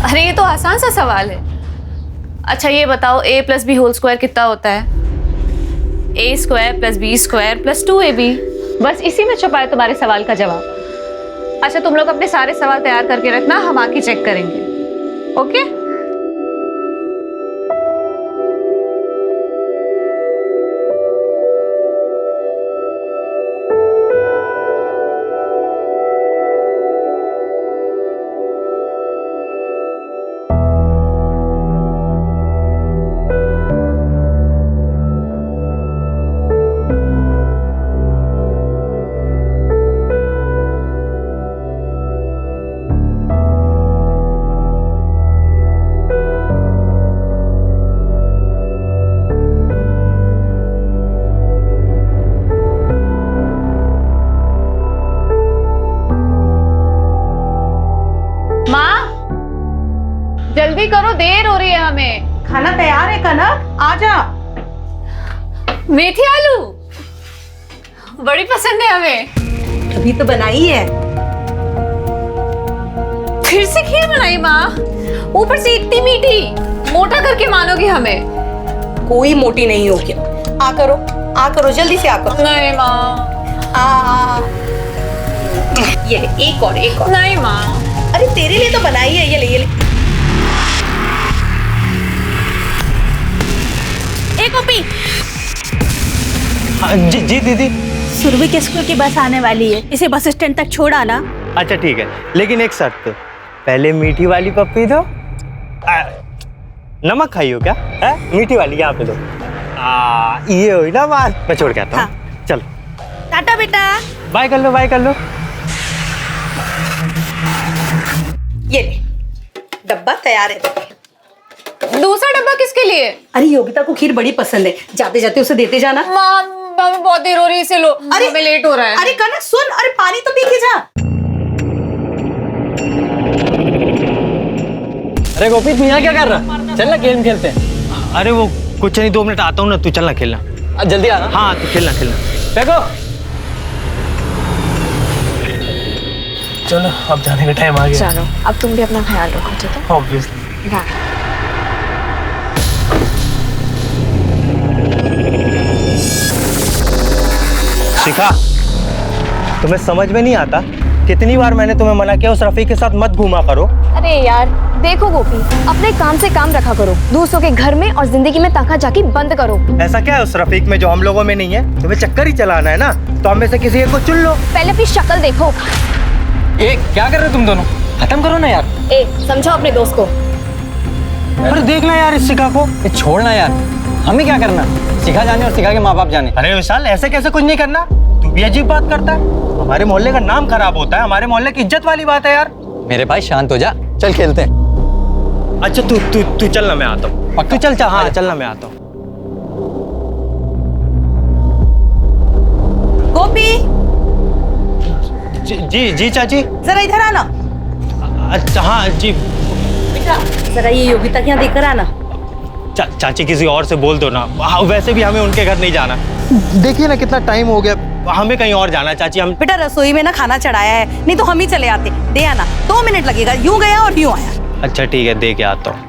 अरे ये तो आसान सा सवाल है। अच्छा ये बताओ a plus B whole square कितना होता है? a square plus B square plus 2ab। बस इसी में छुपा है तुम्हारे सवाल का जवाब। अच्छा तुम लोग अपने सारे सवाल तैयार करके रखना, हम आके चेक करेंगे। ओके? जल्दी करो, देर हो रही है हमें। खाना तैयार है कनक, आजा। मेथी आलू बड़ी पसंद है हमें। अभी तो बनाई है। फिर से खीर बनाई माँ, ऊपर से इतनी मीठी। मोटा करके मानोगे हमें। कोई मोटी नहीं हो क्या। आ करो जल्दी से आ करो। नहीं माँ। ये ले, एक और। नहीं माँ। अरे तेरे लिए तो बनाई है, ये ले। एक कॉपी। हाँ, जी दीदी। सुरभि के स्कूल की बस आने वाली है, इसे बस स्टैंड तक छोड़ आना। अच्छा ठीक है, लेकिन एक शर्त पे, पहले मीठी वाली पप्पी दो। नमक खाई हो क्या? है मीठी वाली यहाँ पे दो। ये हुई ना बात। मैं छोड़ के आता हूँ। हाँ। चलो टाटा बेटा। बाय कर लो। ये ले, डब्बा तैयार है। दूसरा डब्बा किसके लिए? अरे योगिता को खीर बड़ी पसंद है, जाते जाते उसे देते जाना। माँ बहुत देर हो रही है, इसे लो। अरे हमें लेट हो रहा है। अरे कनक सुन, अरे पानी तो पी के जा। अरे गोपी तू यहाँ क्या कर रहा? चल ना गेम खेलते हैं। अरे वो कुछ नहीं, 2 मिनट आता हूँ ना, तू चलना खेलना। जल्दी आना। हाँ तू खेलना। देखो चलो अब जाने का टाइम आ गया। चलो अब तुम भी अपना ख्याल रखो, ठीक है? ऑब्वियसली। बाय। शिखा, तुम्हें समझ में नहीं आता? कितनी बार मैंने तुम्हें मना किया उस रफीक के साथ मत घूमा करो। अरे यार देखो गोपी, अपने काम से काम रखा करो, दूसरों के घर में और जिंदगी में ताका झाकी बंद करो। ऐसा क्या है उस रफीक में जो हम लोगों में नहीं है? तुम्हें चक्कर ही चलाना है ना, तो हम में से किसी एक को चुन लो। पहले अपनी शक्ल देखो। ए क्या कर रहे हो तुम दोनों? खत्म करो ना यार। ए समझाओ अपने दोस्त को। अरे देखना यार इस शिखा को। छोड़ना यार, हमें क्या करना? शिखा जाने और शिखा के माँ बाप जाने। अरे विशाल ऐसे कैसे कुछ नहीं करना? तू भी अजीब बात करता है। हमारे मोहल्ले का नाम खराब होता है, हमारे मोहल्ले की इज्जत वाली बात है यार। मेरे भाई शांत हो जा, चल खेलते हैं। अच्छा तू चलना, मैं आता हूँ। तू चल। हाँ चलना, मैं आता हूँ। गोपी जी चाची। जरा इधर आना। अच्छा हाँ जी। बेटा जरा ये योगिता के यहाँ देकर आना। चाची किसी और से बोल दो ना। वैसे भी हमें उनके घर नहीं जाना। देखिए ना कितना टाइम हो गया, हमें कहीं और जाना है चाची। हम बेटा रसोई में ना खाना चढ़ाया है, नहीं तो हम ही चले आते। दे आना, 2 मिनट लगेगा। यूं गया और यूं आया। अच्छा ठीक है, दे के आता हूँ।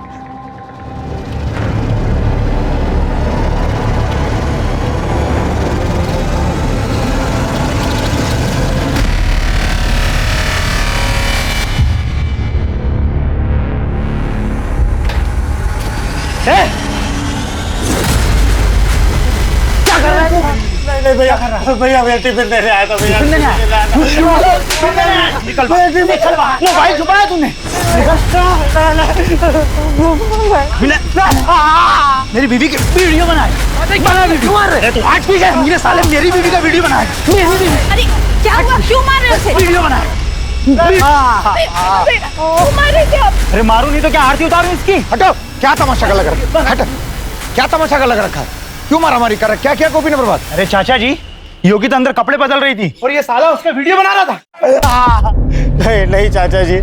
भैया टिफिन देने आया था। भैया निकल मोबाइल छुपाया तूने? मेरी बीवी की वीडियो बनाए। तू आज भी है मेरे साले, मेरी बीवी का वीडियो बनाए। अरे क्या हुआ, क्यों मार रहे हो उसे? वीडियो बनाए। अरे मारू नहीं तो क्या आरती उतारू इसकी? हटो, क्या तमाशा कर लग रखा है? हट, क्या तमाशा कर लग रखा है? क्यों मारामारी कर रहा है? क्या किया गोपी ने बर्बाद? अरे चाचा जी, योगिता अंदर कपड़े बदल रही थी और ये साला उसका वीडियो बना रहा था। नहीं चाचा जी,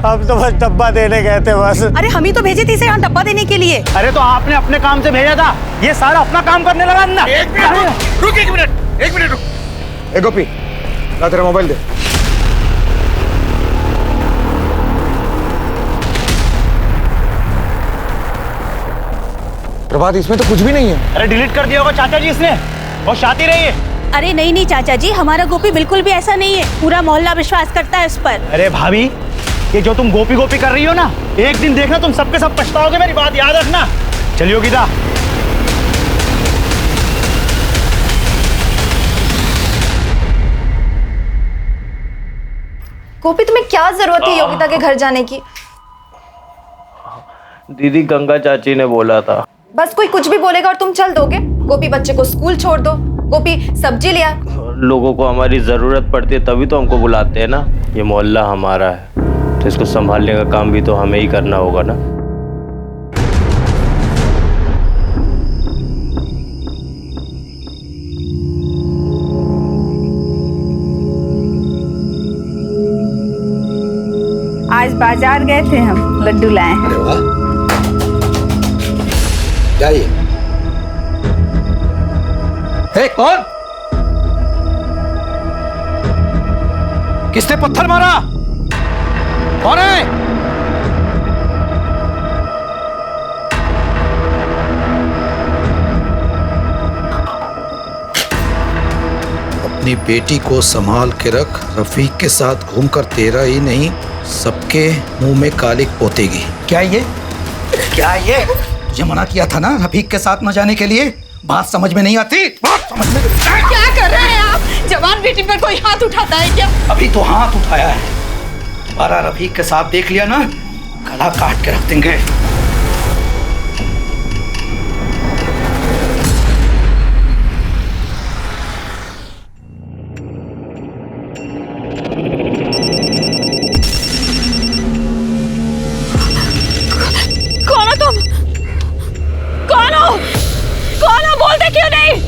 हम तो बस डब्बा देने गए थे बस। अरे हम ही तो भेजे थे इसे यहाँ डब्बा देने के लिए। अरे तो आपने अपने काम से भेजा था, ये सारा अपना काम करने लगा ना। एक मिनट रुक। ए गोपी, ला तेरा मोबाइल दे। प्रभात इसमें तो कुछ भी नहीं है। अरे डिलीट कर दिया होगा चाचा जी इसने, और शादी रही है। अरे नहीं नहीं चाचा जी, हमारा गोपी बिल्कुल भी ऐसा नहीं है। पूरा मोहल्ला विश्वास करता है उस पर। अरे भाभी, ये जो तुम गोपी गोपी कर रही हो ना, एक दिन देखना तुम सबके सब पछताओगे, मेरी बात याद रखना। चलिए योगिता। गोपी तुम्हें क्या जरूरत है योगिता के घर जाने की? दीदी गंगा चाची ने बोला था। बस कोई कुछ भी बोलेगा और तुम चल दोगे? गोपी बच्चे को स्कूल छोड़ दो, गोपी सब्जी ले आ। लोगों को हमारी जरूरत पड़ती है तभी तो हमको बुलाते हैं ना। ये मोहल्ला हमारा है तो इसको संभालने का काम भी तो हमें ही करना होगा ना। आज बाजार गए थे हम, लड्डू लाए हैं। अरे वाह, क्या ये? हे, कौन? किसने पत्थर मारा? कौन है? अपनी बेटी को संभाल के रख। रफीक के साथ घूमकर तेरा ही नहीं सबके मुंह में कालिक पोतेगी। क्या ये? क्या ये? तुझे मना किया था ना रफीक के साथ न जाने के लिए। बात समझ में नहीं आती? बात समझ में क्या कर रहे हैं आप? जवान बेटी पर कोई हाथ उठाता है क्या? अभी तो हाथ उठाया है, दोबारा रफीक के साथ देख लिया ना, गला काट के रख देंगे। कौन हो तुम? कौन हो? कौन हो? बोलते क्यों नहीं?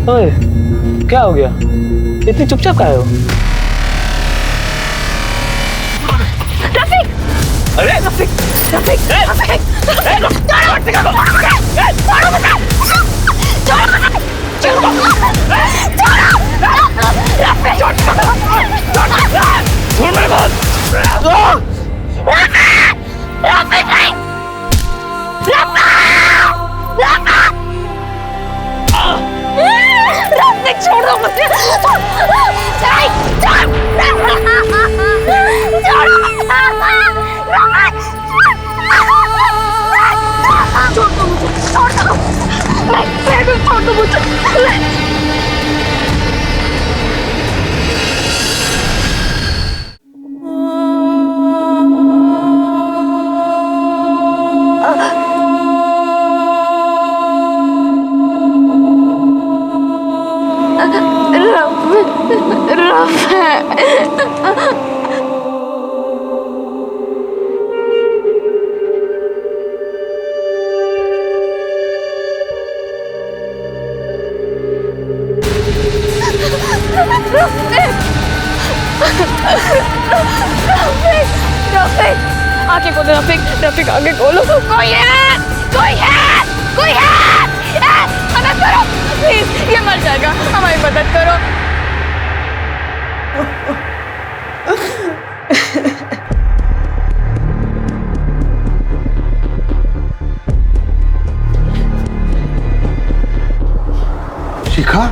ओए, क्या हो गया? इतनी चुपचाप काहे हो? रफीक! अरे रफीक! रफीक! रफीक! छोड़ दो मुझे। आगे खोलो रफीक, रफीक आगे खोलो। कोई है, कोई है, कोई है, मदद करो प्लीज, ये मर जाएगा, हमारी मदद करो। शिखा,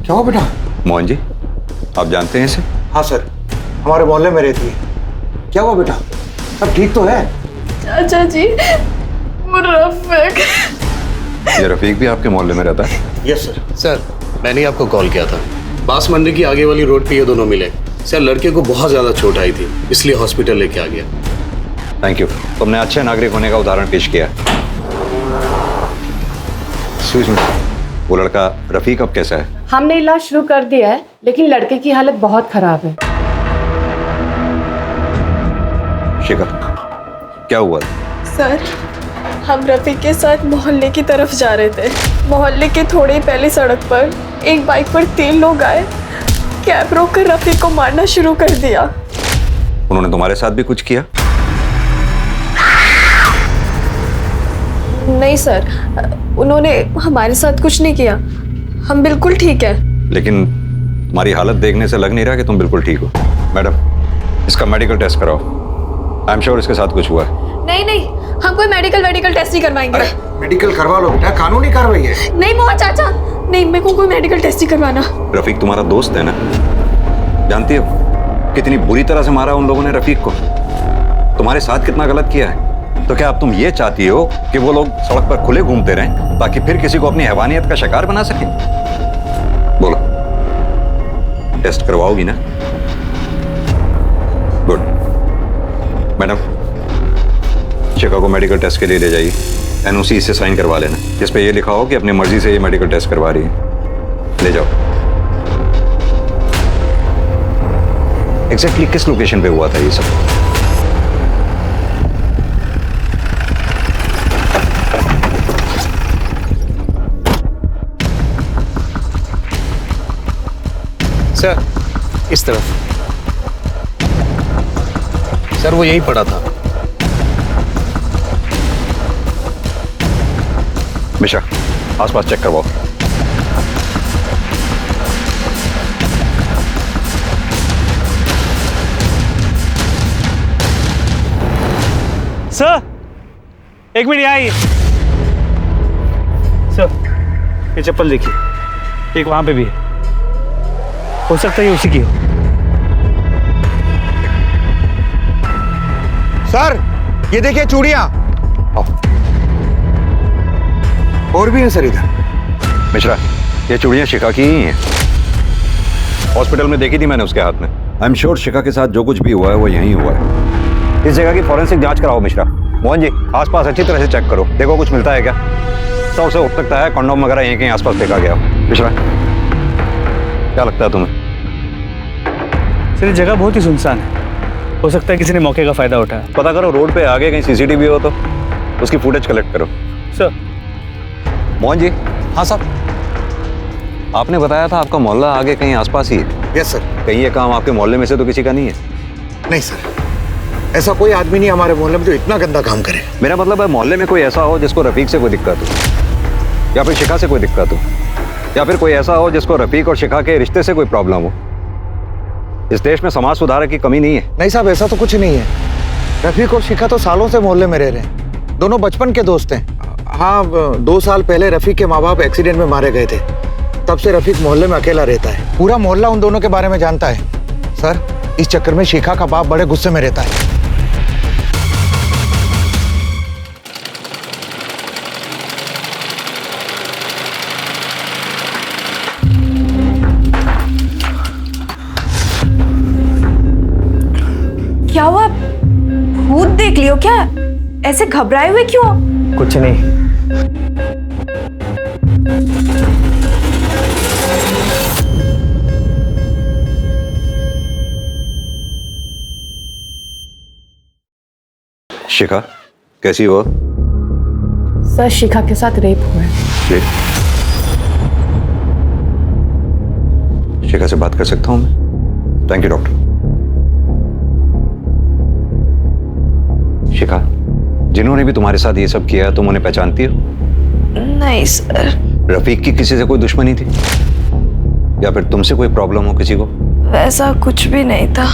क्या हुआ बेटा? मोहन जी, आप जानते हैं इसे? हाँ सर, हमारे मोहल्ले में रहती है। क्या हुआ बेटा? सब ठीक तो है? चाचा जी, वो रफीक। ये रफीक भी आपके मोहल्ले में रहता है? Yes sir. सर, मैंने आपको कॉल किया था। बास मंडी की आगे वाली रोड पे ये दोनों मिले। सर, लड़के को बहुत ज्यादा चोट आई थी, इसलिए हॉस्पिटल लेके आ गया। थैंक यू, तुमने अच्छे नागरिक होने का उदाहरण पेश किया। एक्सक्यूज मी, वो लड़का रफीक अब कैसा है? हमने इलाज शुरू कर दिया है, लेकिन लड़के की हालत बहुत खराब है। शिखा, क्या हुआ? सर, हम रफीक के साथ मोहल्ले की तरफ जा रहे थे। मोहल्ले के थोड़े ही पहले सड़क पर एक बाइक पर 3 लोग आए। कैब रोककर रफीक को मारना शुरू कर दिया। उन्होंने तुम्हारे साथ भी कुछ किया? नहीं सर, उन्होंने हमारे साथ कुछ नहीं किया, हम बिल्कुल ठीक है। लेकिन तुम्हारी हालत देखने से लग नहीं रहा कि तुम बिल्कुल ठीक हो। मैडम, इसका मेडिकल टेस्ट कराओ। आई एम श्योर इसके साथ कुछ हुआ है। नहीं नहीं, हम कोई मेडिकल टेस्ट नहीं करवाएंगे। मेडिकल करवा लो बेटा, कानूनी कार्रवाई है। नहीं मोहन चाचा, नहीं, मेरे को कोई मेडिकल टेस्ट नहीं करवाना। रफीक तुम्हारा दोस्त है ना, जानती हो कितनी बुरी तरह से मारा उन लोगों ने रफीक को, तुम्हारे साथ कितना गलत किया है। तो क्या अब तुम ये चाहती हो कि वो लोग सड़क पर खुले घूमते रहें ताकि फिर किसी को अपनी हैवानियत का शिकार बना सके? बोलो, टेस्ट करवाओगी ना? गुड। मैडम, शिका को मेडिकल टेस्ट के लिए ले जाइए। एनओसी से साइन करवा लेना, जिस पे ये लिखा हो कि अपनी मर्जी से ये मेडिकल टेस्ट करवा रही है। ले जाओ। एग्जैक्टली किस लोकेशन पे हुआ था ये सब? सर, इस तरफ। सर, वो यही पड़ा था। मिश्रा, आसपास चेक करवाओ। सर, एक मिनट यहाँ आइए। सर, ये चप्पल देखिए, एक वहां पे भी है, हो सकता है ये उसी की हो। सर, ये देखिए चूड़ियां। और भी है सर इधर। मिश्रा, ये चूड़ियां शिका की ही हैं। हॉस्पिटल में देखी थी मैंने उसके हाथ में। आई एम श्योर शिका के साथ जो कुछ भी हुआ है वो यहीं हुआ है। इस जगह की फॉरेंसिक जांच कराओ मिश्रा। मोहन जी, आसपास अच्छी तरह से चेक करो, देखो कुछ मिलता है क्या। तो उसे हो सकता है कंडोम वगैरह यहीं कहीं आसपास फेंका गया हो। मिश्रा, क्या लगता है तुम्हें? सर, ये जगह बहुत ही सुनसान है, हो सकता है किसी ने मौके का फायदा उठाया। पता करो रोड पे आगे कहीं सीसीटीवी हो तो उसकी फुटेज कलेक्ट करो। सर। मोहन जी। हाँ सर। आपने बताया था आपका मोहल्ला आगे कहीं आसपास ही है। Yes sir. कहीं ये काम आपके मोहल्ले में से तो किसी का नहीं है? नहीं सर, ऐसा कोई आदमी नहीं हमारे मोहल्ले में जो इतना गंदा काम करे। मेरा मतलब है मोहल्ले में कोई ऐसा हो जिसको रफीक से कोई दिक्कत हो, या फिर शिखा से कोई दिक्कत हो, या फिर कोई ऐसा हो जिसको रफीक और शिखा के रिश्ते से कोई प्रॉब्लम हो। इस देश में समाज सुधारक की कमी नहीं है। नहीं साहब, ऐसा तो कुछ नहीं है। रफीक और शिखा तो सालों से मोहल्ले में रह रहे हैं, दोनों बचपन के दोस्त हैं। हाँ, 2 साल पहले रफीक के माँ बाप एक्सीडेंट में मारे गए थे, तब से रफीक मोहल्ले में अकेला रहता है। पूरा मोहल्ला उन दोनों के बारे में जानता है। सर, इस चक्कर में शिखा का बाप बड़े गुस्से में रहता है। क्या हुआ? भूत देख लियो क्या? ऐसे घबराए हुए क्यों? कुछ नहीं। शिखा कैसी हो? सर, शिखा के साथ रेप हुआ है। शिखा से बात कर सकता हूँ मैं? Thank you doctor. शिखा, जिन्होंने भी तुम्हारे साथ ये सब किया है तुम उन्हें पहचानती हो? नहीं सर। रफीक की किसी से कोई दुश्मनी थी, या फिर तुमसे कोई प्रॉब्लम हो किसी को? वैसा कुछ भी नहीं था।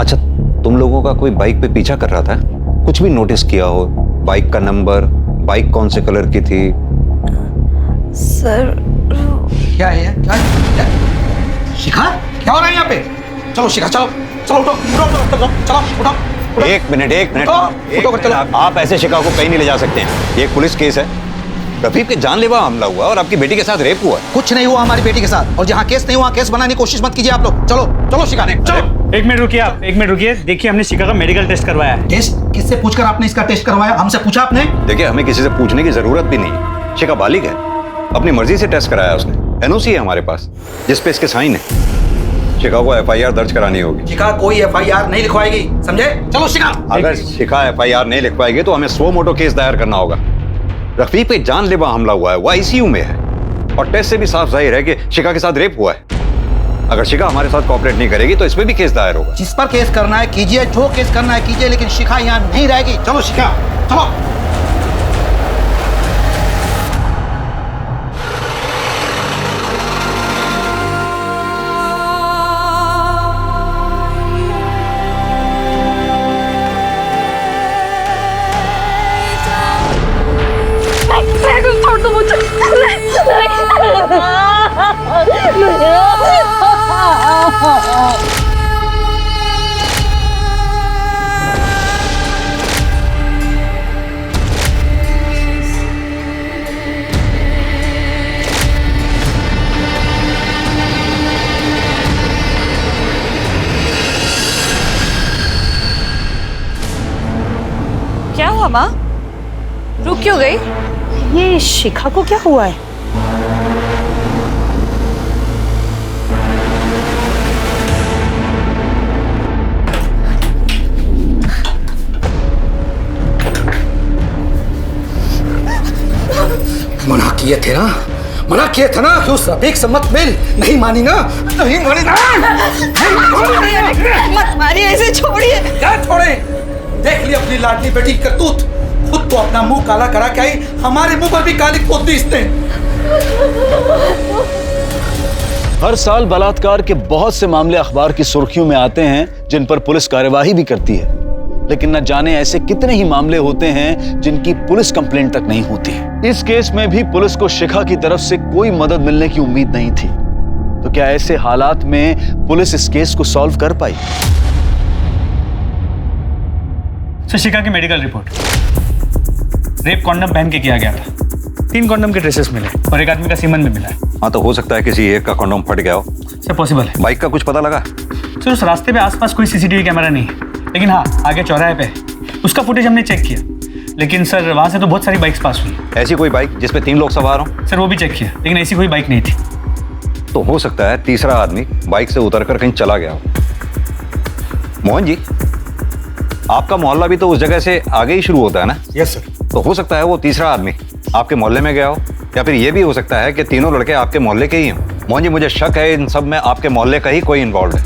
अच्छा, तुम लोगों का कोई बाइक पे पीछा कर रहा था? कुछ भी नोटिस किया हो? बाइक का नंबर, बाइक कौन से कलर की थी? सर, क्या है? क्या? शिखा, क्या हो रहा है यहाँ पे? चलो शिखा, चलो चलो, उठो उठो उठो, चलो उठो। एक मिनट आप ऐसे शिखा को कहीं नहीं ले जा सकते हैं। ये एक पुलिस केस है। रफीक के जानलेवा हमला हुआ और आपकी बेटी के साथ रेप हुआ। कुछ नहीं हुआ हमारी बेटी के साथ, और जहाँ केस नहीं हुआ केस बनाने की कोशिश मत कीजिए आप लोग। चलो चलो शिखा ने, चलो। एक मिनट रुकिए आप, एक मिनट रुकिए। देखिए, हमने शिखा का मेडिकल टेस्ट करवाया है। टेस्ट? किससे पूछकर आपने इसका टेस्ट करवाया? हमसे पूछा आपने? देखिए, हमें किसी से पूछने की जरूरत भी नहीं। शिखा बालिग है, अपनी मर्जी से टेस्ट कराया उसने। एनओसी है हमारे पास जिस पे इसके साइन है। शिखा को एफआईआर दर्ज करानी होगी। शिखा कोई एफआईआर नहीं लिखवाएगी, समझे? चलो शिखा। अगर शिखा एफआईआर नहीं लिखवाएगी तो हमें सो मोटो केस दायर करना होगा। रफीक पे जानलेवा हमला हुआ है, वो आईसीयू में है, और टेस्ट से भी साफ जाहिर है कि शिखा के साथ रेप हुआ है। अगर शिखा हमारे साथ कोऑपरेट नहीं करेगी तो इस पे भी केस दायर होगा। जिस पर केस करना है कीजिए, जो केस करना है कीजिए, लेकिन शिखा यहाँ नहीं रहेगी। चलो शिखा, चलो। माँ, रुक क्यों गई? ये शिखा को क्या हुआ है? मना किए थे ना, मना किए थे ना कि उस रफीक से मत मिल। नहीं मानी ना, नहीं मानी ना। मत मारिए, ऐसे छोड़िए। क्या छोड़े? देख ली अपनी लाडली बेटी की करतूत। खुद तो अपना मुंह काला करा के आई, हमारे मुंह पर भी काली पोत दी इसने। हर साल बलात्कार के बहुत से मामले अखबार की सुर्खियों में आते हैं जिन पर पुलिस कार्यवाही भी करती है, लेकिन न जाने ऐसे कितने ही मामले होते हैं जिनकी पुलिस कंप्लेंट तक नहीं होती। इस केस में भी पुलिस को शिखा की तरफ से कोई मदद मिलने की उम्मीद नहीं थी। तो क्या ऐसे हालात में पुलिस इस केस को सॉल्व कर पाई? सर, शिखा की मेडिकल रिपोर्ट, रेप कॉन्डम पहन के किया गया था। 3 कॉन्डम के ट्रेसेस मिले और एक आदमी का सीमन भी मिला है। हाँ, तो हो सकता है किसी एक का कॉन्डम फट गया हो। सर, पॉसिबल है। बाइक का कुछ पता लगा? सर, उस रास्ते पे आसपास कोई सीसीटीवी कैमरा नहीं है, लेकिन हाँ, आगे चौराहे पे उसका फुटेज हमने चेक किया। लेकिन सर, वहाँ से तो बहुत सारी बाइक्स पास हुई। ऐसी कोई बाइक जिसपे 3 लोग सवार हों? सर, वो भी चेक किया, लेकिन ऐसी कोई बाइक नहीं थी। तो हो सकता है तीसरा आदमी बाइक से उतरकर कहीं चला गया हो। मोहन जी, आपका मोहल्ला भी तो उस जगह से आगे ही शुरू होता है ना? Yes sir. तो हो सकता है वो तीसरा आदमी आपके मोहल्ले में गया हो, या फिर ये भी हो सकता है कि तीनों लड़के आपके मोहल्ले के ही हों। मोहन जी, मुझे शक है इन सब में आपके मोहल्ले का ही कोई इन्वॉल्व है।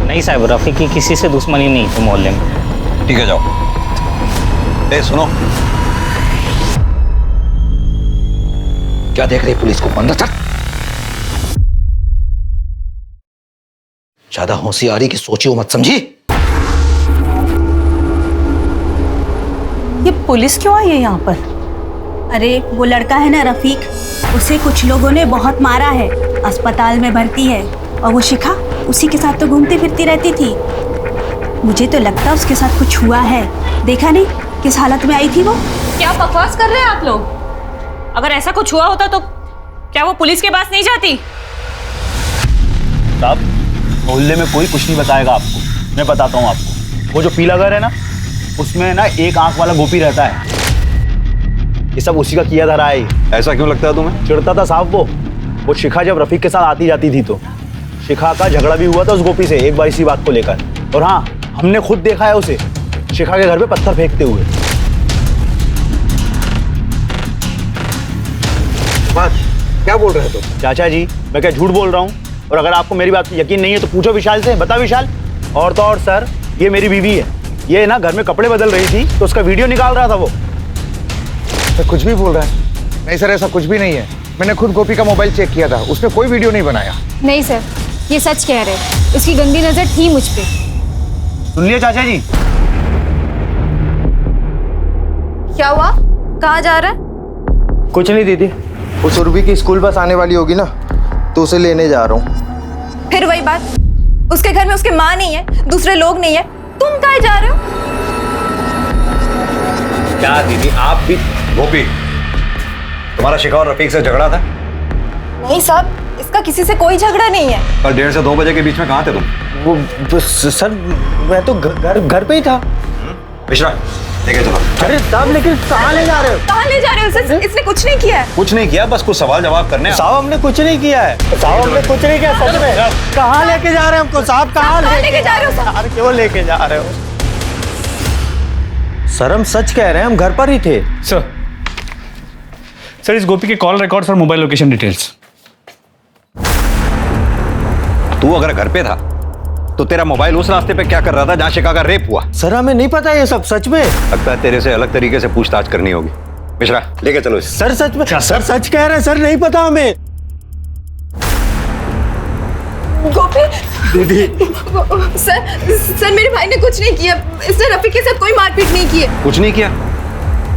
नहीं साहब, रफीक की किसी से दुश्मनी नहीं है मोहल्ले में। ठीक है, जाओ। ए सुनो, क्या देख रही पुलिस को? अंदर चल। ज्यादा होशियारी की सोचियो मत, समझी? ये पुलिस क्यों आई है यहाँ पर? अरे वो लड़का है ना रफीक, उसे कुछ लोगों ने बहुत मारा है, अस्पताल में भर्ती है। और वो शिखा उसी के साथ तो घूमती फिरती रहती थी। मुझे तो लगता है उसके साथ कुछ हुआ है। देखा नहीं किस हालत में आई थी वो? क्या बकवास कर रहे हैं आप लोग? अगर ऐसा कुछ हुआ होता तो क्या वो पुलिस के पास नहीं जाती? साहब, मोहल्ले में कोई कुछ नहीं बताएगा आपको। मैं बताता हूँ आपको। वो जो पीला घर है ना, उसमें ना एक आंख वाला गोपी रहता है। ये सब उसी का किया धरा है। ऐसा क्यों लगता है तुम्हें? चिढ़ता था साहब वो शिखा जब रफीक के साथ आती जाती थी तो शिखा का झगड़ा भी हुआ था उस गोपी से एक बार इसी बात को लेकर। और हाँ, हमने खुद देखा है उसे शिखा के घर पे पत्थर फेंकते हुए। बात क्या बोल रहे हो तुम? चाचा जी, मैं क्या झूठ बोल रहा हूँ? और अगर आपको मेरी बात यकीन नहीं है तो पूछो विशाल से। बता विशाल। और तो और सर, ये मेरी बीवी है। ये ना घर में कपड़े बदल रही थी तो उसका वीडियो निकाल रहा था वो। सर, कुछ भी बोल रहा है? नहीं सर, ऐसा कुछ भी नहीं है। मैंने खुद गोपी का मोबाइल चेक किया था, उसने कोई वीडियो नहीं बनाया। नहीं सर, ये सच कह रहे। उसकी गंदी नजर थी मुझ पे। सुन लिया चाचा जी? क्या हुआ? कहाँ जा रहा है? कुछ नहीं दीदी, वो सुरभि की स्कूल बस आने वाली होगी ना, तो उसे लेने जा रहा हूँ। फिर वही बात, उसके घर में उसकी माँ नहीं है, दूसरे लोग नहीं है, तुम कहाँ जा रहे हो? क्या दीदी, आप भी? गोपी, तुम्हारा शिखा और रफीक से झगड़ा था? नहीं साहब, इसका किसी से कोई झगड़ा नहीं है। कल 1:30 से 2 बजे के बीच में कहाँ थे तुम? वो सर, मैं तो घर पे ही था। मिश्रा, लेके चलो। अरे साहब, लेकिन कहाँ ले जा रहे हो? कहाँ ले जा रहे हो? इसने कुछ नहीं किया है। कुछ नहीं किया, बस कुछ सवाल जवाब करने हैं। साहब, हमने कुछ नहीं किया है। साहब, हमने कुछ नहीं किया सच में। कहाँ लेके जा रहे हैं हमको साहब? कहाँ लेके जा रहे हो साहब? अरे क्यों लेके जा रहे हो सर? हम सच कह रहे हैं, हम घर पर ही थे। सर, इस गोपी के कॉल रिकॉर्ड्स और मोबाइल लोकेशन डिटेल्स। तू अगर घर पे था तो तेरा मोबाइल उस रास्ते पे क्या कर रहा था जहां शिखा का रेप हुआ? सर, हमें नहीं पता ये सब सच में। लगता है तेरे से अलग तरीके से पूछताछ करनी होगी। मिश्रा, लेके चलो इसे। सर सच में, सर सच कह रहे हैं सर, नहीं पता हमें। गोपी दीदी, सर मेरे भाई ने कुछ नहीं किया। इसने रफीक के साथ कोई मारपीट नहीं की है। कुछ नहीं किया?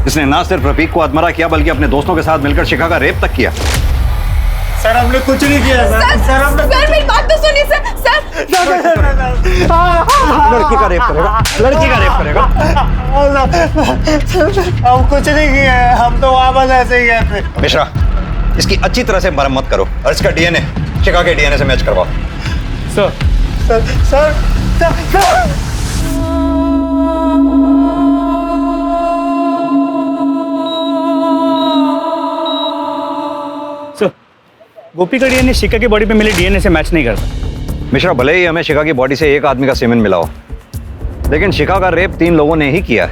इसने ना सिर्फ रफीक को अधमरा किया बल्कि अपने दोस्तों के साथ मिलकर शिखा का रेप तक किया। सर हमने कुछ नहीं किया सर हमने सर मेरी बात तो सुनिए सर लड़की का रेप करेगा, लड़की का रेप करेगा। हम कुछ नहीं किए हैं, हम तो वापस ऐसे ही गए थे। मिश्रा, इसकी अच्छी तरह से मरम्मत करो और इसका डीएनए शिखा के डीएनए से मैच करवाओ। Sir sir sir sir sir Gopi का डीएनए शिखा की बॉडी पे मिले डीएनए से मैच नहीं करता। मिश्रा, भले ही हमें शिखा की बॉडी से एक आदमी का सीमेन मिला हो, लेकिन शिखा का रेप 3 लोगों ने ही किया है।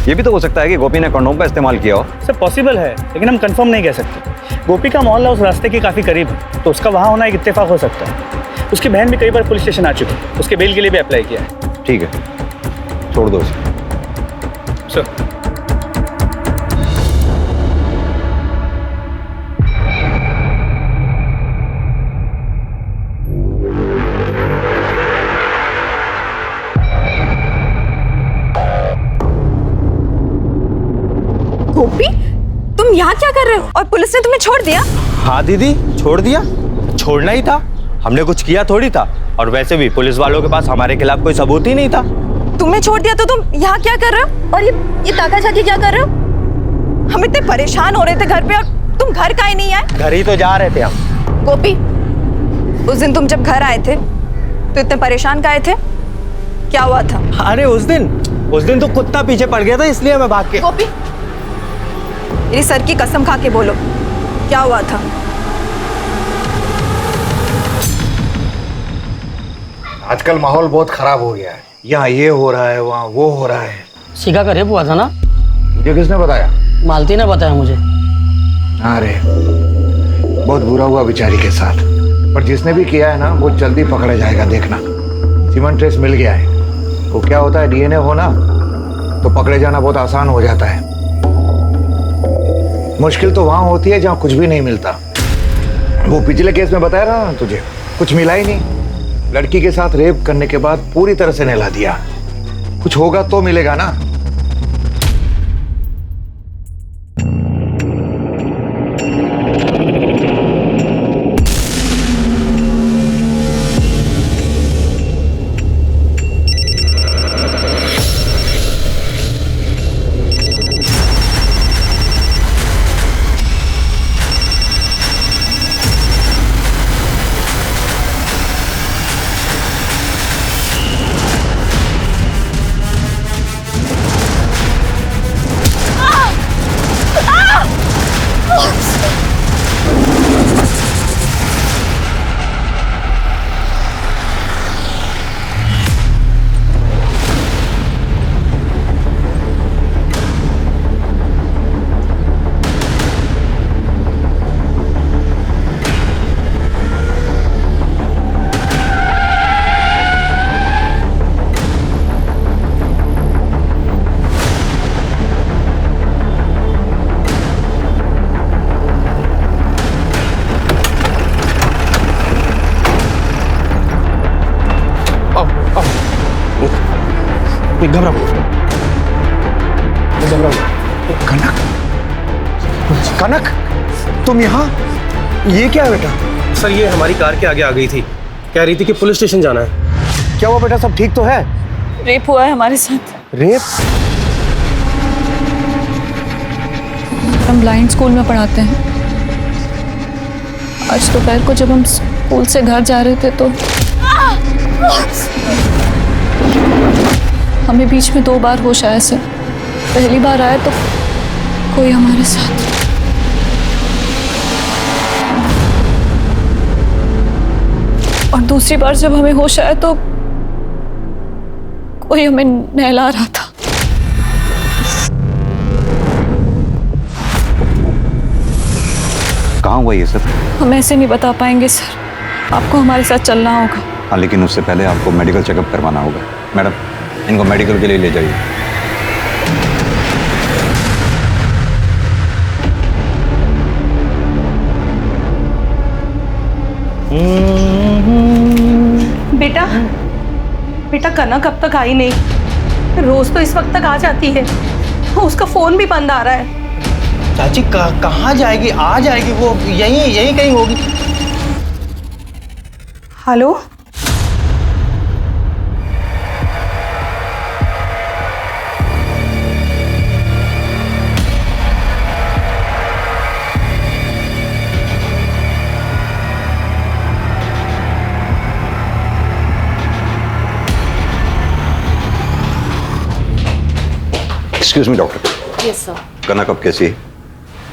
ये भी तो हो सकता है कि गोपी ने कंडोम का इस्तेमाल किया हो। सर पॉसिबल है, लेकिन हम कंफर्म नहीं कह सकते। गोपी का मोहल्ला उस रास्ते के काफी करीब है, तो उसका वहां होना एक इत्तेफाक हो सकता है। उसकी बहन भी कई बार पुलिस स्टेशन आ चुकी है, उसके बेल के लिए भी अप्लाई किया है। ठीक है, छोड़ दो उसे। सर गोपी तुम यहाँ क्या कर रहे हो और पुलिस ने तुम्हें छोड़ दिया? हाँ दीदी, छोड़ दिया। छोड़ना ही था, हमने कुछ किया थोड़ी था। और वैसे भी पुलिस वालों के पास हमारे खिलाफ कोई सबूत ही नहीं था। तुम्हें छोड़ दिया तो तुम यहाँ क्या कर रहे हो? और ये ताका झाकी क्या कर रहे हो? हम इतने परेशान हो रहे थे घर पे और तुम घर काहे नहीं आए? घर ही तो जा रहे थे हम। गोपी, उस दिन तुम जब घर आए थे तो इतने परेशान काहे थे? क्या हुआ था? अरे उस दिन तो कुत्ता पीछे पड़ गया था, इसलिए मैं भाग के। गोपी, मेरी सर की कसम खा के बोलो, क्या हुआ था? आजकल माहौल बहुत खराब हो गया है। यहाँ ये हो रहा है, वहाँ वो हो रहा है। शिखा का रेप हुआ था ना? मुझे किसने बताया? मालती ने बताया मुझे। अरे बहुत बुरा हुआ बेचारी के साथ, पर जिसने भी किया है ना वो जल्दी पकड़ा जाएगा, देखना। सीमेंट ट्रेस मिल गया है। वो क्या होता है, डीएनए हो ना तो पकड़े जाना बहुत आसान हो जाता है। मुश्किल तो वहां होती है जहां कुछ भी नहीं मिलता। वो पिछले केस में बताया ना तुझे, कुछ मिला ही नहीं। लड़की के साथ रेप करने के बाद पूरी तरह से नहला दिया। कुछ होगा तो मिलेगा ना। घबरा कनक, कनक तुम यहाँ? ये क्या है बेटा? सर ये हमारी कार के आगे आ गई थी, कह रही थी कि पुलिस स्टेशन जाना है। क्या हुआ बेटा, सब ठीक तो है? रेप हुआ है हमारे साथ। रेप? हम ब्लाइंड स्कूल में पढ़ाते हैं। आज दोपहर को जब हम स्कूल से घर जा रहे थे तो हमें बीच में 2 बार होश आया सर। पहली बार आया तो कोई हमारे साथ, और दूसरी बार जब हमें होश आया तो कोई हमें नहला रहा था। कहाँ हुआ ये सब? हम ऐसे नहीं बता पाएंगे सर, आपको हमारे साथ चलना होगा। हाँ, लेकिन उससे पहले आपको मेडिकल चेकअप करवाना होगा। मैडम, इनको मेडिकल के लिए ले जाइए। बेटा, बेटा कनक अब तक आई नहीं। रोज तो इस वक्त तक आ जाती है, उसका फोन भी बंद आ रहा है। चाची कहाँ जाएगी? आ जाएगी वो, यहीं कहीं होगी। Hello, excuse me doctor. Yes sir. Kanak अब कैसी है?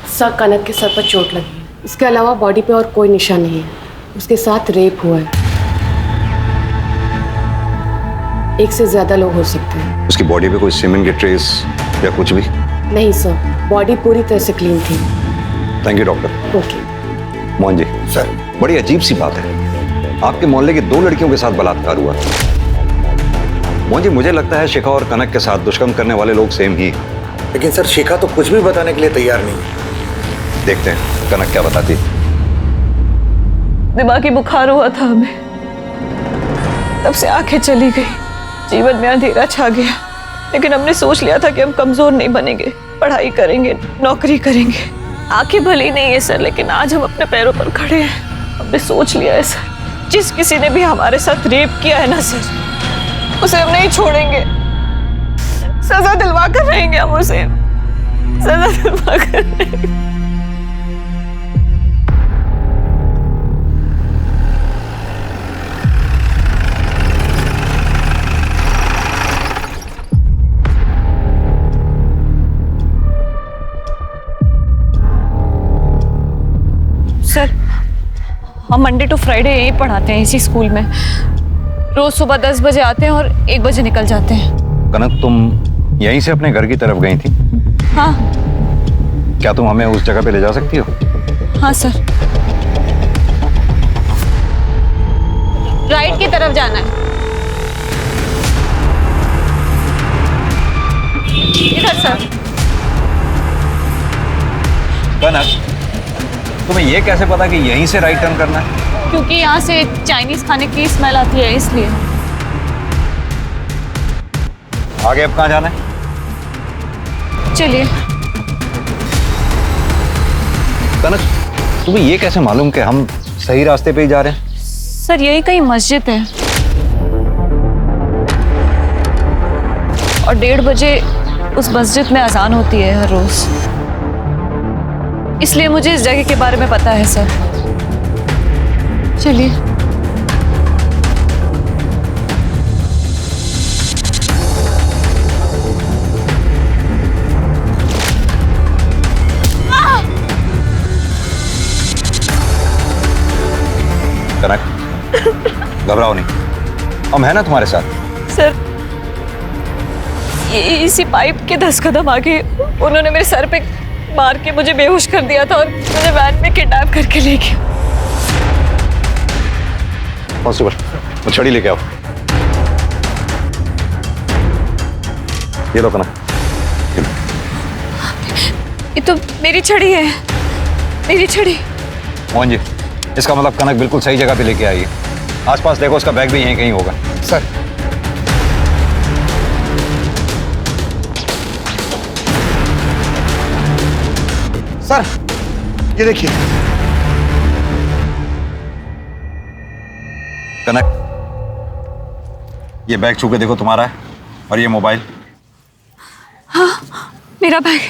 सर कनक के सर पर चोट लगी है, इसके अलावा बॉडी पे और कोई निशान नहीं है। उसके साथ रेप हुआ है। एक से ज्यादा लोग हो सकते हैं। उसकी बॉडी पे कोई सीमेंट के ट्रेस या कुछ भी? नहीं सर, बॉडी पूरी तरह से क्लीन थी। Thank you doctor. Okay. Mohan ji sir, बड़ी अजीब सी बात है, आपके मोहल्ले की 2 लड़कियों के साथ बलात्कार हुआ। मोहन जी, मुझे लगता है शिखा और कनक के साथ दुष्कर्म करने वाले लोग सेम ही। लेकिन सर, शिखा तो कुछ भी बताने के लिए तैयार नहीं है। देखते हैं कनक क्या बताती। दिमागी बुखार हुआ था हमें, तब से आंखें चली गई, जीवन में अंधेरा छा गया। लेकिन हमने सोच लिया था कि हम कमजोर नहीं बनेंगे, पढ़ाई करेंगे, नौकरी करेंगे। आंखें भली नहीं है सर, लेकिन आज हम अपने पैरों पर खड़े हैं। हमने सोच लिया है सर, जिस किसी ने भी हमारे साथ रेप किया है ना सर, उसे हम नहीं छोड़ेंगे। सजा दिलवा कर रहेंगे हम उसे, सजा दिलवा कर रहेंगे। सर, हम मंडे टू फ्राइडे यहीं पढ़ाते हैं, इसी स्कूल में। रोज सुबह 10 बजे आते हैं और 1 बजे निकल जाते हैं। कनक, तुम यहीं से अपने घर की तरफ गई थी? हाँ। क्या तुम हमें उस जगह पे ले जा सकती हो? हाँ सर। राइट की तरफ जाना है। इधर सर। कनक, तुम्हें ये कैसे पता कि यहीं से राइट टर्न करना है? क्योंकि यहाँ से चाइनीज खाने की स्मेल आती है, इसलिए। आगे अब कहाँ जाना है? चलिए। कनक, तुम्हें ये कैसे मालूम कि हम सही रास्ते पे ही जा रहे हैं? सर, यही कहीं मस्जिद है और 1:30 बजे उस मस्जिद में अजान होती है हर रोज, इसलिए मुझे इस जगह के बारे में पता है सर। चलिए। कनक, घबराओ नहीं, हम है ना तुम्हारे साथ। सर, ये इसी पाइप के 10 कदम आगे उन्होंने मेरे सर पे मार के मुझे बेहोश कर दिया था और मुझे वैन में किडनैप करके ले गया। कांस्टेबल, वो छड़ी लेके आओ। ये लो कनक। ये तो मेरी छड़ी है, मेरी छड़ी। मोहन जी, इसका मतलब कनक बिल्कुल सही जगह पे लेके आई है। आसपास देखो, उसका बैग भी यहीं कहीं होगा। सर, सर, ये देखिए। कनक, ये बैग छू के देखो, तुम्हारा है। और ये मोबाइल। हाँ, मेरा बैग।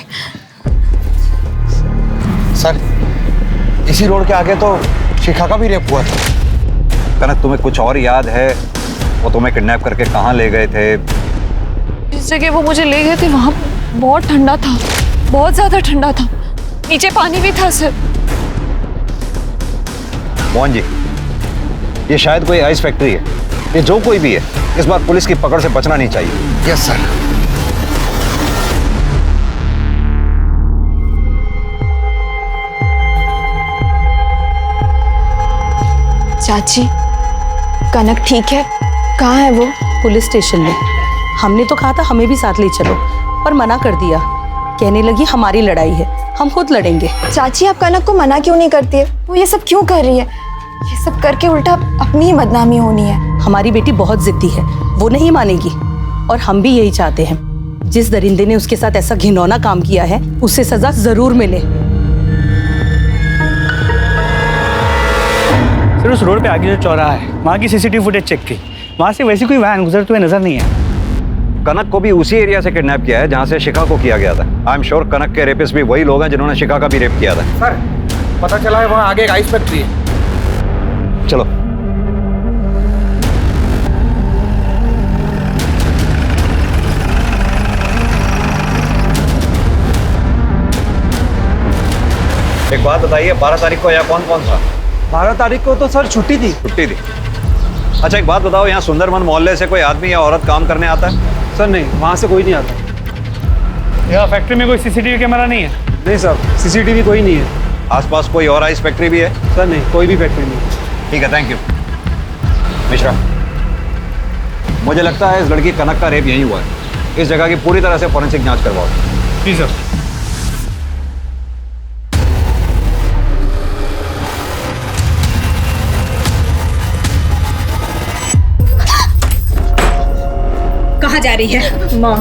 सर, इसी रोड के आगे तो शिखा का भी रेप हुआ था। कनक, तुम्हें कुछ और याद है? वो तुम्हें किडनैप करके कहाँ ले गए थे? जिस जगह वो मुझे ले गए थे वहां बहुत ठंडा था, बहुत ज्यादा ठंडा था। नीचे पानी भी था सर। मोहन जी, ये शायद कोई आइस फैक्ट्री है। ये जो कोई भी है, इस बार पुलिस की पकड़ से बचना नहीं चाहिए। Yes sir. चाची, कनक ठीक है? कहाँ है वो? पुलिस स्टेशन में। हमने तो कहा था हमें भी साथ ले चलो, पर मना कर दिया। कहने लगी हमारी लड़ाई है, हम खुद लड़ेंगे। चाची, आप कनक को मना क्यों नहीं करती है? वो ये सब क्यों कर रही है? ये सब करके उल्टा अपनी ही बदनामी होनी है। हमारी बेटी बहुत जिद्दी है, वो नहीं मानेगी। और हम भी यही चाहते हैं, जिस दरिंदे ने उसके साथ ऐसा घिनौना काम किया है उसे सजा जरूर मिले। सर उस रोड पे आगे जो चौराहा है वहाँ की सीसीटीवी फुटेज चेक की, वहाँ से वैसी कोई वैन गुजरते हुए नजर नहीं है। कनक को भी उसी एरिया से किडनैप किया है जहाँ से शिखा को किया गया था। आई एम श्योर कनक के रेपिस्ट भी वही लोग हैं जिन्होंने शिखा का भी रेप किया था। सर पता चला है वहाँ आगे एक आइस फैक्ट्री है। चलो। एक बात बताइए, 12 तारीख को यहाँ कौन कौन था? 12 तारीख को तो सर छुट्टी थी। छुट्टी थी। अच्छा एक बात बताओ, यहाँ सुंदरवन मोहल्ले से कोई आदमी या औरत काम करने आता है? सर नहीं, वहाँ से कोई नहीं आता। यहाँ फैक्ट्री में कोई सीसीटीवी कैमरा नहीं है? नहीं सर, सीसीटीवी कोई नहीं है। आसपास कोई और आइस फैक्ट्री भी है? सर नहीं, कोई भी फैक्ट्री नहीं। ठीक है, थैंक यू। मिश्रा, मुझे लगता है इस लड़की कनक का रेप यहीं हुआ है। इस जगह की पूरी तरह से फॉरेंसिक जांच करवाओ। जी सर। कहाँ जा रही है? माँ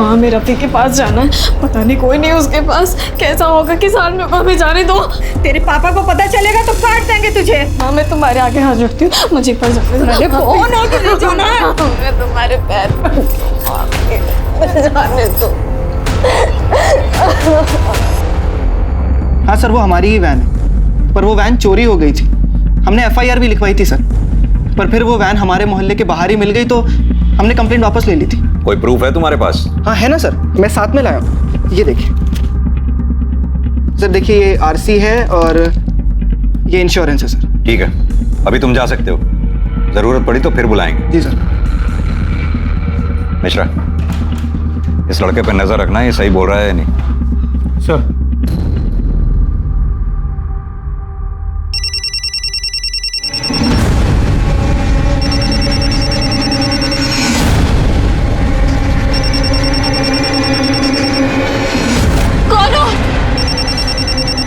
हमें रफी के पास जाना है। पता नहीं कोई नहीं उसके पास। कैसा होगा कि साल में हमें जाने दो। तेरे पापा को पता चलेगा तो काट देंगे तुझे। माँ मैं तुम्हारे आगे हाथ जोड़ती हूँ, मुझे पर जाने दो। अरे कौन हो तुझे जाना है? मैं तुम्हारे पैर पर जाने दो। हाँ सर, वो हमारी ही वैन है, पर वो वैन चोरी हो गई थी। हमने एफआईआर भी लिखवाई थी सर, पर फिर वो वैन हमारे मोहल्ले के बाहर ही मिल गई तो हमने कंप्लेंट वापस ले ली थी। कोई प्रूफ है तुम्हारे पास? हाँ है ना सर, मैं साथ में लाया हूँ। ये देखिए सर, देखिए ये आरसी है और ये इंश्योरेंस है सर। ठीक है, अभी तुम जा सकते हो। जरूरत पड़ी तो फिर बुलाएंगे। जी सर। मिश्रा, इस लड़के पर नजर रखना, ये सही बोल रहा है या नहीं। सर।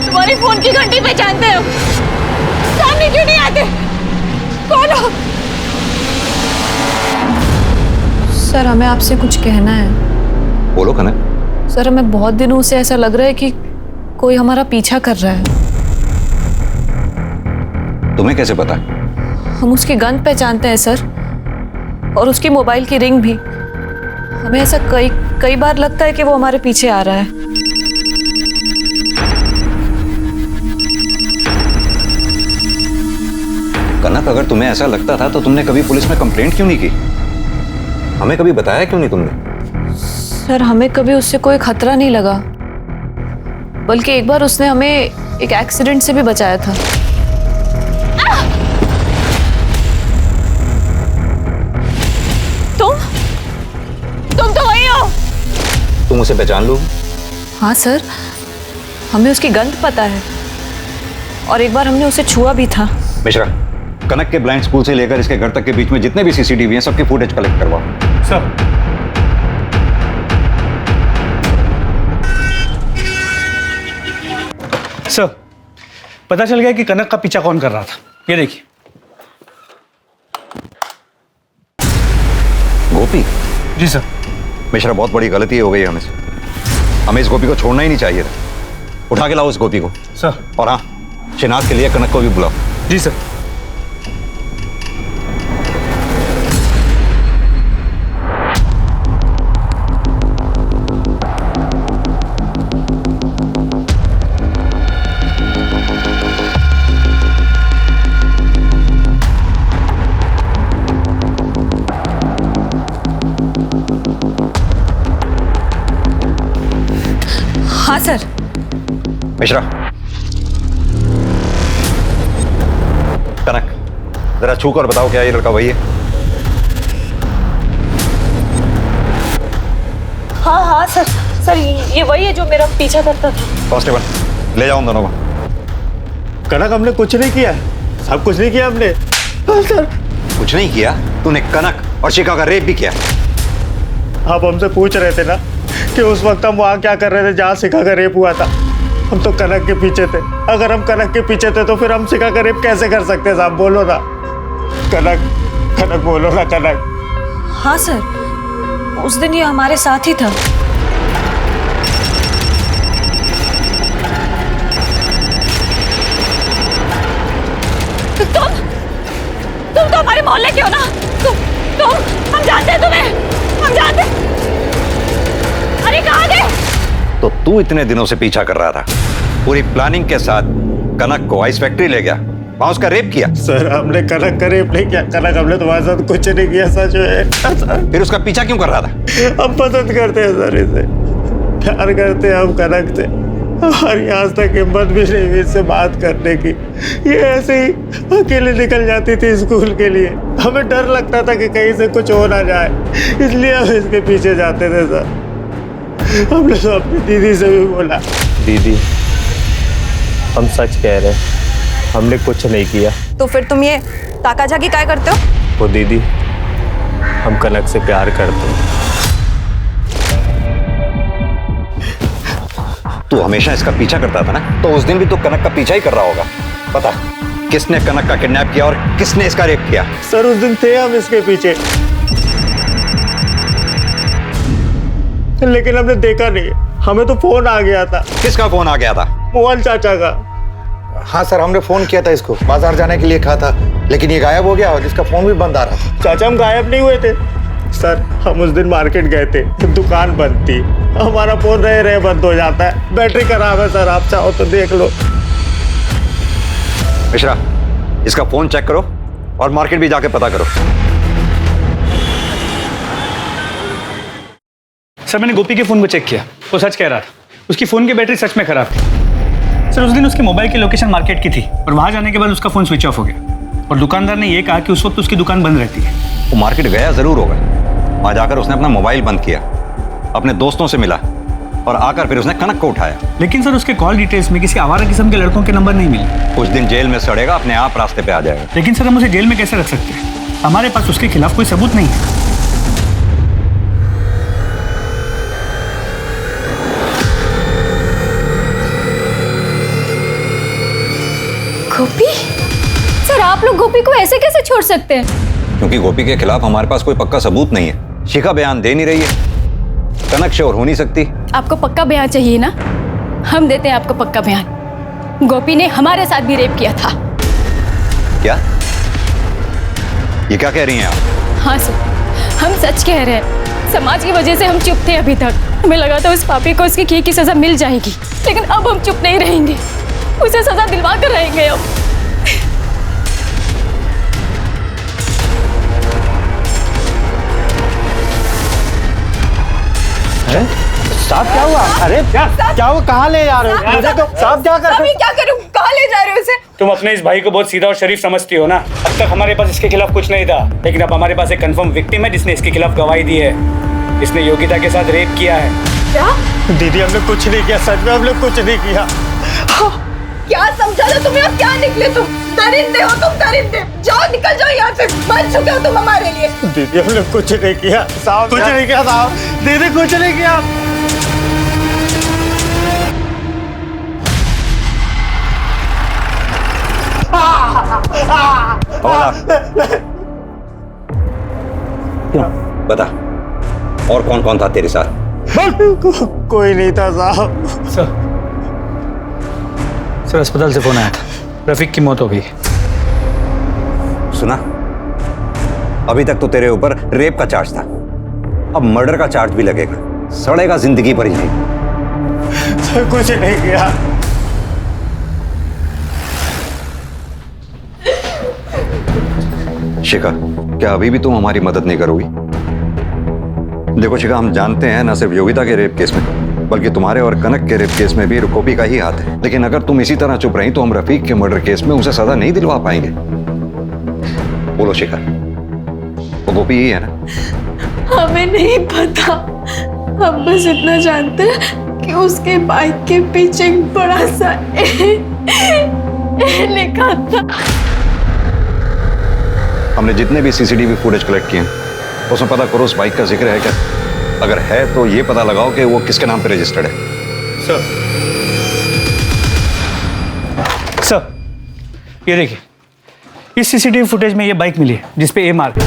तुम्हारी फोन की घंटी पहचानते हो? सामने क्यों नहीं आते? कौन हो? सर हमें आपसे कुछ कहना है। बोलो कनक। सर हमें बहुत दिनों से ऐसा लग रहा है कि कोई हमारा पीछा कर रहा है। तुम्हें कैसे पता? हम उसकी गंध पहचानते हैं सर, और उसकी मोबाइल की रिंग भी। हमें ऐसा कई बार लगता है कि वो हमारे पीछे आ रहा है। कनक, अगर तुम्हें ऐसा लगता था तो तुमने कभी पुलिस में कंप्लेंट क्यों नहीं की? हमें कभी बताया क्यों नहीं तुमने? सर हमें कभी उससे कोई खतरा नहीं लगा, बल्कि एक बार उसने हमें एक एक्सीडेंट से भी बचाया था। तुम तो वही हो। तुम उसे पहचान लो? हाँ सर, हमें उसकी गंध पता है, और एक बार हमने उसे छुआ भी था। मिश्रा, कनक के ब्लाइंड स्कूल से लेकर इसके घर तक के बीच में जितने भी सीसीटीवी हैं सबकी फुटेज कलेक्ट करवाओ। सर। सर, पता चल गया कि कनक का पीछा कौन कर रहा था। ये देखिए। गोपी? जी सर। मिश्रा, बहुत बड़ी गलती हो गई हमें से। हमें इस गोपी को छोड़ना ही नहीं चाहिए था। उठा के लाओ इस गोपी को। सर। और हाँ, शिनाख्त के लिए कनक को भी बुलाओ। जी सर। हाँ सर। मिश्रा, कनक, जरा छू कर बताओ क्या ये लड़का वही है? हाँ हाँ सर, ये वही है जो मेरा पीछा करता था। कांस्टेबल, ले जाओ उन दोनों को। कनक, हमने कुछ नहीं किया। सब कुछ नहीं किया हमने। हाँ सर। कुछ नहीं किया? तूने कनक और शिखा का रेप भी किया। आप हमसे पूछ रहे थे ना कि उस वक्त हम वहाँ क्या कर रहे थे जहाँ शिखा का रेप हुआ था। हम तो कनक के पीछे थे। अगर हम कनक के पीछे थे तो फिर हम शिखा का रेप कैसे कर सकते साहब? बोलो ना कनक, कनक बोलो ना कनक। हाँ सर, उस दिन ये हमारे साथ ही था। मोहल्ले के हो ना? तुम हम जानते हैं तुम्हें, हम जानते। अरे कहाँ गए? तो तू इतने दिनों से पीछा कर रहा था, पूरी प्लानिंग के साथ कनक को आइस फैक्ट्री ले गया, वहां उसका रेप किया। सर हमने कनक का रेप नहीं किया, कनक हमने तुम्हारे साथ कुछ नहीं किया, सच में। फिर उसका पीछा क्यों कर रहा था? हम पसंद करते हैं सर इसे, प्यार करते हैं हम कनक से। हमारी आज तक हिम्मत भी नहीं हुई इससे बात करने की। ये ऐसे ही अकेले निकल जाती थी स्कूल के लिए। हमें डर लगता था कि कहीं से कुछ हो ना जाए, इसलिए हम इसके पीछे जाते थे सर। हमने तो अपनी दीदी से भी बोला। दीदी हम सच कह रहे हैं, हमने कुछ नहीं किया। तो फिर तुम ये ताकाझाकी काय करते हो? वो दीदी हम कनक से प्यार करते हैं। तू हमेशा इसका पीछा करता था ना, तो उस दिन भी तू कनक का पीछा ही कर रहा होगा। पता किसने कनक का किडनैप किया और किसने इसका रेप किया? सर उस दिन थे हम इसके पीछे, लेकिन हमने देखा नहीं। हमें तो फोन आ गया था। किसका फोन आ गया था? मोहन चाचा का। हाँ सर, हमने फोन किया था इसको, बाजार जाने के लिए कहा था, लेकिन ये गायब हो गया और इसका फोन भी बंद आ रहा था। चाचा हम गायब नहीं हुए थे सर, हम उस दिन मार्केट गए थे, दुकान बंद थी, हमारा फोन रहे बंद हो जाता है, बैटरी खराब है सर, आप चाहो तो देख लो। मिश्रा, इसका फोन चेक करो और मार्केट भी जाके पता करो। सर मैंने गोपी के फोन को चेक किया, वो सच कह रहा था, उसकी फोन की बैटरी सच में खराब थी। सर उस दिन उसके मोबाइल की लोकेशन मार्केट की थी और वहां जाने के बाद उसका फोन स्विच ऑफ हो गया और दुकानदार ने यह कहा कि उस वक्त उसकी दुकान बंद रहती है। वो मार्केट गया जरूर होगा, वहां जाकर उसने अपना मोबाइल बंद किया, अपने दोस्तों से मिला और आकर फिर उसने कनक को उठाया। लेकिन सर उसके कॉल डिटेल्स में किसी आवारा किस्म के लड़कों के नंबर नहीं मिले। कुछ दिन जेल में सड़ेगा, अपने आप रास्ते पे आ जाएगा। लेकिन सर हम उसे जेल में कैसे रख सकते हैं? हमारे पास उसके खिलाफ कोई सबूत नहीं है। गोपी? सर आप लोग गोपी को ऐसे कैसे छोड़ सकते हैं? क्योंकि गोपी के खिलाफ हमारे पास कोई पक्का सबूत नहीं है। शिखा बयान दे नहीं रही है, कनक श्योर हो नहीं सकती। आपको पक्का बयान चाहिए ना? हम देते हैं आपको पक्का बयान। गोपी ने हमारे साथ भी रेप किया था। क्या? ये क्या कह रही हैं आप? हाँ सर, हम सच कह रहे हैं। समाज की वजह से हम चुप थे अभी तक। हमें लगा था उस पापी को उसकी की सजा मिल जाएगी, लेकिन अब हम चुप नहीं रहेंगे, उसे सजा दिलवा कर रहेंगे अब। साहब क्या हुआ? अरे क्या हुआ? कहाँ ले जा रहे हो? मुझे तो साहब क्या कर रहे हो? क्या करूं? कहाँ ले जा रहे हो इसे? तुम अपने इस भाई को बहुत सीधा और शरीफ समझती हो ना। अब तक हमारे पास इसके खिलाफ कुछ नहीं था, लेकिन अब हमारे पास एक कंफर्म विक्टिम है जिसने इसके खिलाफ गवाही दी है। इसने योगिता के साथ रेप किया है। क्या? दीदी हमने कुछ नहीं किया, सच में हमने कुछ नहीं किया। क्या समझा था तुम्हें और क्या निकले तुम? दरिंदे हो तुम, दरिंदे। जाओ निकल जाओ यहाँ से, मर चुके हो तुम हमारे लिए। दीदी हमने कुछ नहीं किया साहब, कुछ नहीं किया साहब, दीदी कुछ नहीं किया। बता, और कौन कौन था तेरे साथ? कोई नहीं था साहब। सर अस्पताल से फोन आया था, रफीक की मौत हो गई। सुना? अभी तक तो तेरे ऊपर रेप का चार्ज था, अब मर्डर का चार्ज भी लगेगा। सड़ेगा जिंदगी भर ही। सर कुछ नहीं किया। शिखा, क्या अभी भी तुम हमारी मदद नहीं करोगी? देखो शिखा, हम जानते हैं न सिर्फ योगिता के रेप केस में, बल्कि तुम्हारे और कनक के रेप केस में भी गोपी का ही हाथ है। लेकिन अगर तुम इसी तरह चुप रही तो हम रफीक के मर्डर केस में उसे सजा नहीं दिलवा पाएंगे। बोलो शिखा, वो गोपी ही है ना? हमें नहीं पता, हम बस इतना जानते हैं कि उसके बाइक के पीछे एक बड़ा सा ए लिखा था। हमने जितने भी सीसीटीवी फुटेज कलेक्ट किए हैं उसमें पता करो उस बाइक का जिक्र है क्या। अगर है तो ये पता लगाओ कि वो किसके नाम पे रजिस्टर्ड है। सर ये देखिए, इस सीसीटीवी फुटेज में ये बाइक मिली है जिसपे ए मार्क है।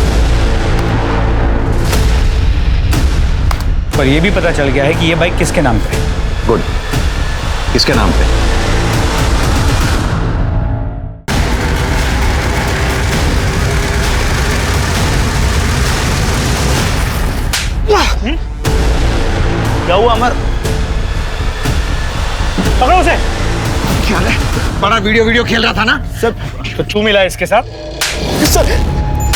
पर ये भी पता चल गया है कि ये बाइक किसके नाम पे है। गुड, किसके नाम पे? क्या हुआ अमर? पकड़ो उसे। क्या है? बड़ा वीडियो खेल रहा था ना सर। तो चू मिला इसके साथ। सर,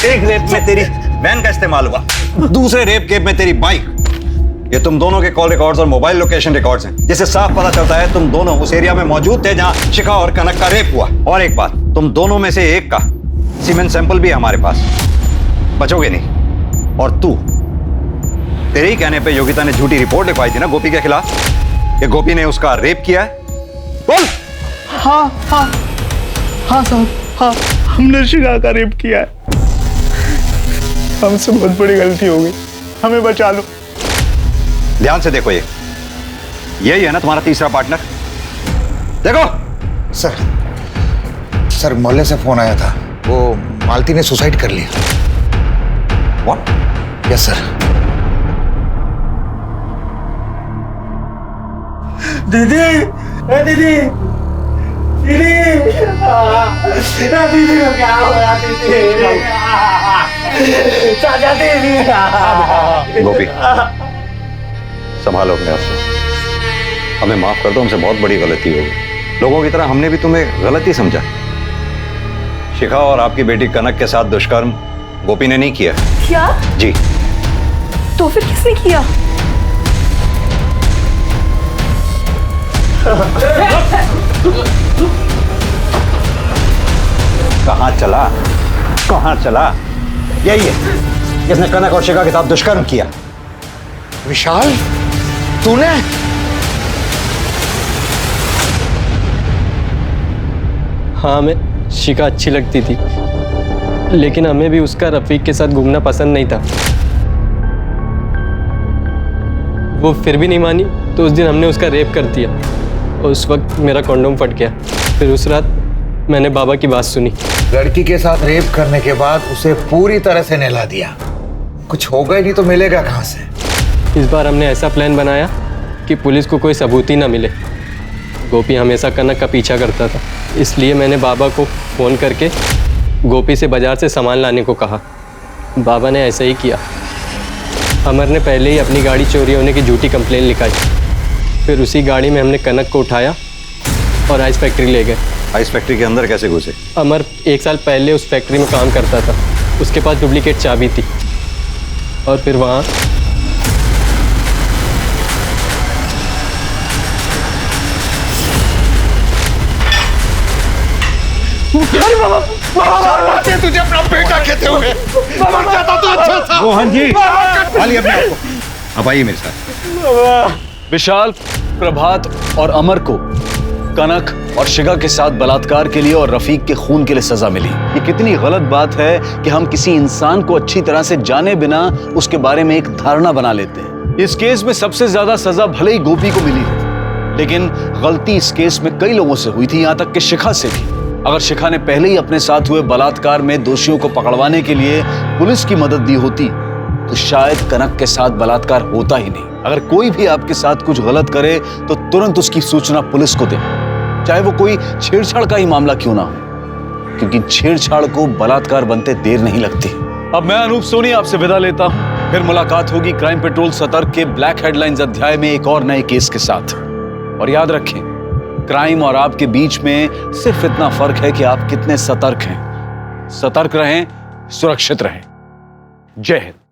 एक रेप में तेरी वैन का इस्तेमाल हुआ, दूसरे रेप केस में तेरी बाइक। ये तुम दोनों के कॉल रिकॉर्ड्स और मोबाइल लोकेशन रिकॉर्ड्स हैं, जिससे साफ पता चलता है तुम दोनों उस एरिया में मौजूद थे जहां शिखा और कनक का रेप हुआ। और एक बात, तुम दोनों में से एक का सीमेंट सैंपल भी है हमारे पास, बचोगे नहीं। और तू, तेरे ही कहने पे योगिता ने झूठी रिपोर्ट लिखवाई थी ना गोपी के खिलाफ, कि गोपी ने उसका रेप किया है। बोल। हाँ साहब, हाँ, हमने शिखा का रेप किया है। हमसे बहुत बड़ी गलती हो गई, हमें बचा लो। ध्यान से देखो, यही है ना तुम्हारा तीसरा पार्टनर? देखो। सर मोहल्ले से फोन आया था, वो मालती ने सुसाइड कर लिया। व्हाट? Yes sir. दीदी, दीदी को क्या हुआ? दीदी गोपी, संभालो अपने आप को, हमें माफ कर दो, हमसे बहुत बड़ी गलती हो गई। लोगों की तरह हमने भी तुम्हें गलत ही समझा। शिखा और आपकी बेटी कनक के साथ दुष्कर्म गोपी ने नहीं किया। क्या? जी। तो फिर किसने किया? कहाँ चला? यही है जिसने कनक और शिखा के साथ दुष्कर्म किया। विशाल, तूने? हाँ, हमें शिखा अच्छी लगती थी, लेकिन हमें भी उसका रफीक के साथ घूमना पसंद नहीं था। वो फिर भी नहीं मानी, तो उस दिन हमने उसका रेप कर दिया और उस वक्त मेरा कॉन्डोम फट गया। फिर उस रात मैंने बाबा की बात सुनी। लड़की के साथ रेप करने के बाद उसे पूरी तरह से नहला दिया, कुछ होगा ही नहीं तो मिलेगा कहाँ से? इस बार हमने ऐसा प्लान बनाया कि पुलिस को कोई सबूत ही ना मिले। गोपी हमेशा कनक का पीछा करता था, इसलिए मैंने बाबा को फ़ोन करके गोपी से बाज़ार से सामान लाने को कहा। बाबा ने ऐसा ही किया। अमर ने पहले ही अपनी गाड़ी चोरी होने की झूठी कंप्लेन लिखाई। फिर उसी गाड़ी में हमने कनक को उठाया और आइस फैक्ट्री ले गए। आइस फैक्ट्री के अंदर कैसे घुसे? अमर 1 साल पहले उस फैक्ट्री में काम करता था, उसके पास डुप्लीकेट चाबी थी और फिर वहाँ तुझे अपना बेटा कहते हुए तो अच्छा था। मोहन जी, खाली अपने आप को। अब आइए मेरे साथ। विशाल, प्रभात और अमर को कनक और शिखा के साथ बलात्कार के लिए और रफीक के खून के लिए सजा मिली। ये कितनी गलत बात है कि हम किसी इंसान को अच्छी तरह से जाने बिना उसके बारे में एक धारणा बना लेते हैं। इस केस में सबसे ज्यादा सजा भले ही गोपी को मिली है, लेकिन गलती इस केस में कई लोगों से हुई थी, यहाँ तक कि शिखा से भी। अगर शिखा ने पहले ही अपने साथ हुए बलात्कार में दोषियों को पकड़वाने के लिए पुलिस की मदद दी होती तो शायद कनक के साथ बलात्कार होता ही नहीं। अगर कोई भी आपके साथ कुछ गलत करे तो तुरंत उसकी सूचना पुलिस को दें, चाहे वो कोई छेड़छाड़ का ही मामला क्यों ना हो, क्योंकि छेड़छाड़ को बलात्कार बनते देर नहीं लगती। अब मैं अनूप सोनी आपसे विदा लेता हूं। फिर मुलाकात होगी क्राइम पेट्रोल सतर्क के ब्लैक हेडलाइंस अध्याय में एक और नए केस के साथ। और याद रखें, क्राइम और आपके बीच में सिर्फ इतना फर्क है कि आप कितने सतर्क हैं। सतर्क रहें, सुरक्षित रहें। जय हिंद।